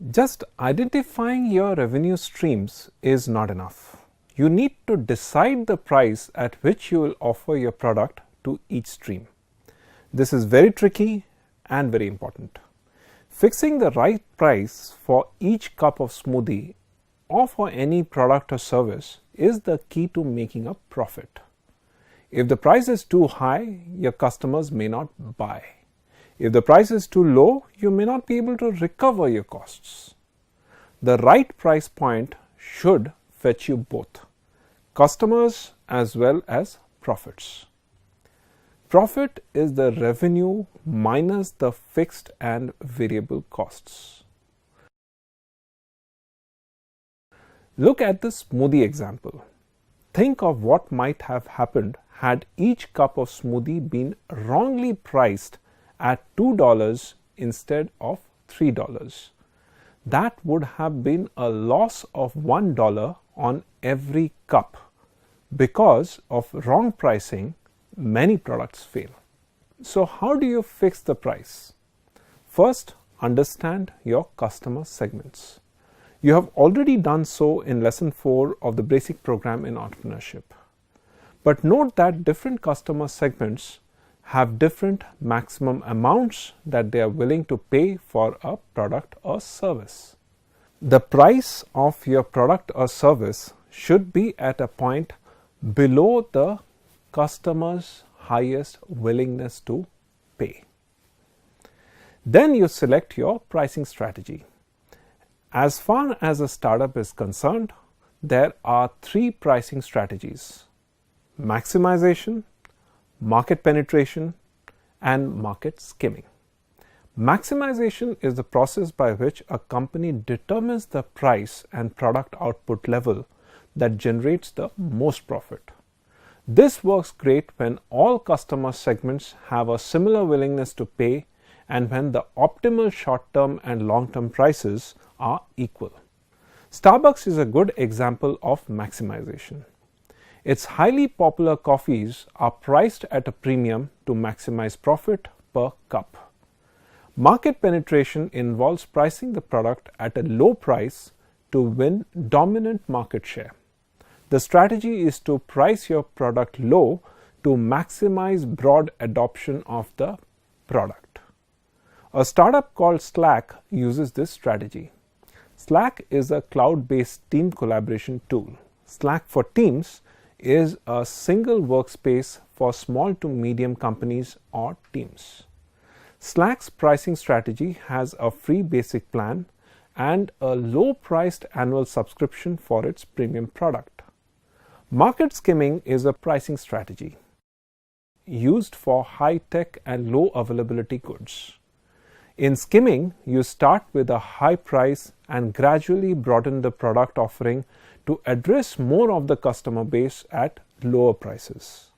Just identifying your revenue streams is not enough. You need to decide the price at which you will offer your product to each stream. This is very tricky and very important. Fixing the right price for each cup of smoothie or for any product or service is the key to making a profit. If the price is too high, your customers may not buy. If the price is too low, you may not be able to recover your costs. The right price point should fetch you both customers as well as profits. Profit is the revenue minus the fixed and variable costs. Look at the smoothie example. Think of what might have happened had each cup of smoothie been wrongly priced at $2 instead of $3. That would have been a loss of $1 on every cup. Because of wrong pricing, many products fail. So how do you fix the price? First, understand your customer segments. You have already done so in lesson 4 of the basic program in entrepreneurship. But note that different customer segments have different maximum amounts that they are willing to pay for a product or service. The price of your product or service should be at a point below the customer's highest willingness to pay. Then you select your pricing strategy. As far as a startup is concerned, there are 3 pricing strategies: maximization, market penetration, and market skimming. Maximization is the process by which a company determines the price and product output level that generates the most profit. This works great when all customer segments have a similar willingness to pay and when the optimal short-term and long-term prices are equal. Starbucks is a good example of maximization. Its highly popular coffees are priced at a premium to maximize profit per cup. Market penetration involves pricing the product at a low price to win dominant market share. The strategy is to price your product low to maximize broad adoption of the product. A startup called Slack uses this strategy. Slack is a cloud-based team collaboration tool. Slack for Teams is a single workspace for small to medium companies or teams. Slack's pricing strategy has a free basic plan and a low-priced annual subscription for its premium product. Market skimming is a pricing strategy used for high-tech and low-availability goods. In skimming, you start with a high price and gradually broaden the product offering to address more of the customer base at lower prices.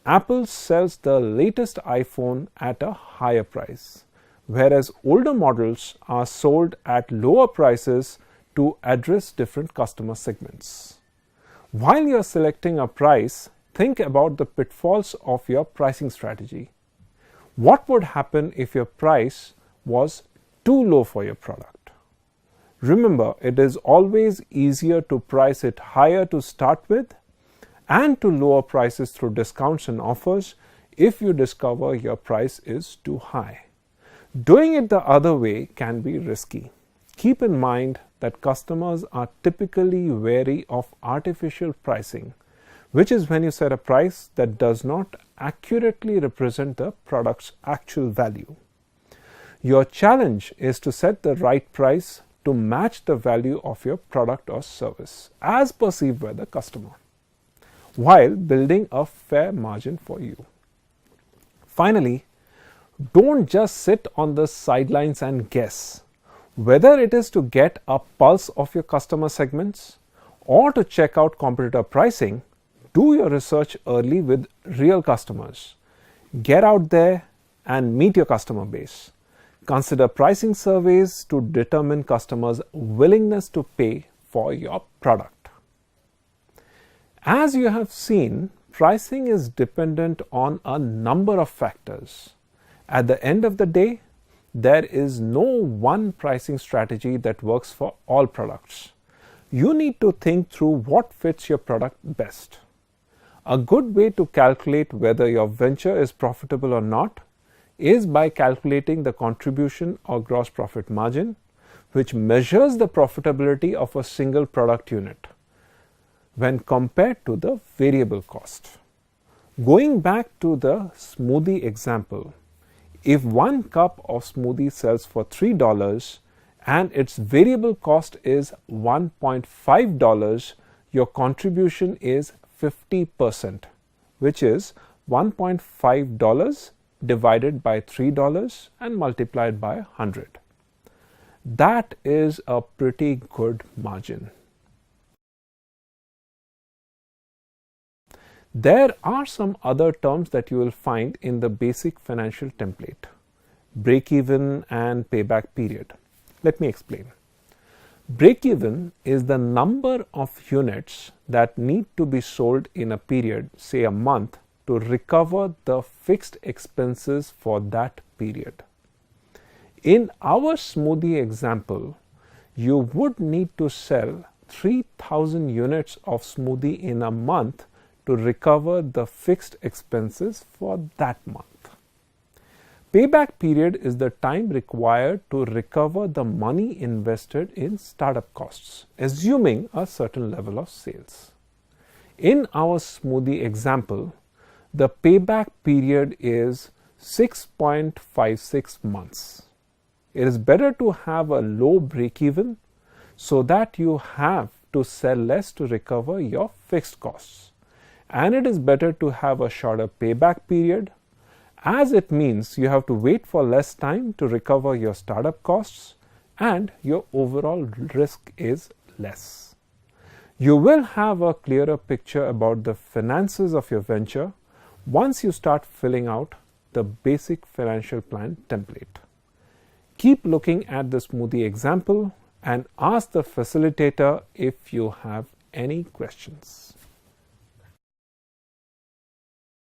Apple sells the latest iPhone at a higher price, whereas older models are sold at lower prices to address different customer segments. While you are selecting a price, think about the pitfalls of your pricing strategy. What would happen if your price was too low for your product? Remember, it is always easier to price it higher to start with and to lower prices through discounts and offers if you discover your price is too high. Doing it the other way can be risky. Keep in mind that customers are typically wary of artificial pricing, which is when you set a price that does not accurately represent the product's actual value. Your challenge is to set the right price to match the value of your product or service as perceived by the customer, while building a fair margin for you. Finally, don't just sit on the sidelines and guess. Whether it is to get a pulse of your customer segments or to check out competitor pricing, do your research early with real customers. Get out there and meet your customer base. Consider pricing surveys to determine customers' willingness to pay for your product. As you have seen, pricing is dependent on a number of factors. At the end of the day, there is no one pricing strategy that works for all products. You need to think through what fits your product best. A good way to calculate whether your venture is profitable or not is by calculating the contribution or gross profit margin, which measures the profitability of a single product unit when compared to the variable cost. Going back to the smoothie example, if 1 cup of smoothie sells for $3 and its variable cost is $1.5, your contribution is 50%, which is $1.5 divided by $3 and multiplied by 100. That is a pretty good margin. There are some other terms that you will find in the basic financial template: break-even and payback period. Let me explain. Break-even is the number of units that need to be sold in a period, say a month, to recover the fixed expenses for that period. In our smoothie example, you would need to sell 3,000 units of smoothie in a month to recover the fixed expenses for that month. Payback period is the time required to recover the money invested in startup costs, assuming a certain level of sales. In our smoothie example, the payback period is 6.56 months. It is better to have a low break-even so that you have to sell less to recover your fixed costs. And it is better to have a shorter payback period, as it means you have to wait for less time to recover your startup costs and your overall risk is less. You will have a clearer picture about the finances of your venture once you start filling out the basic financial plan template. Keep looking at the smoothie example and ask the facilitator if you have any questions.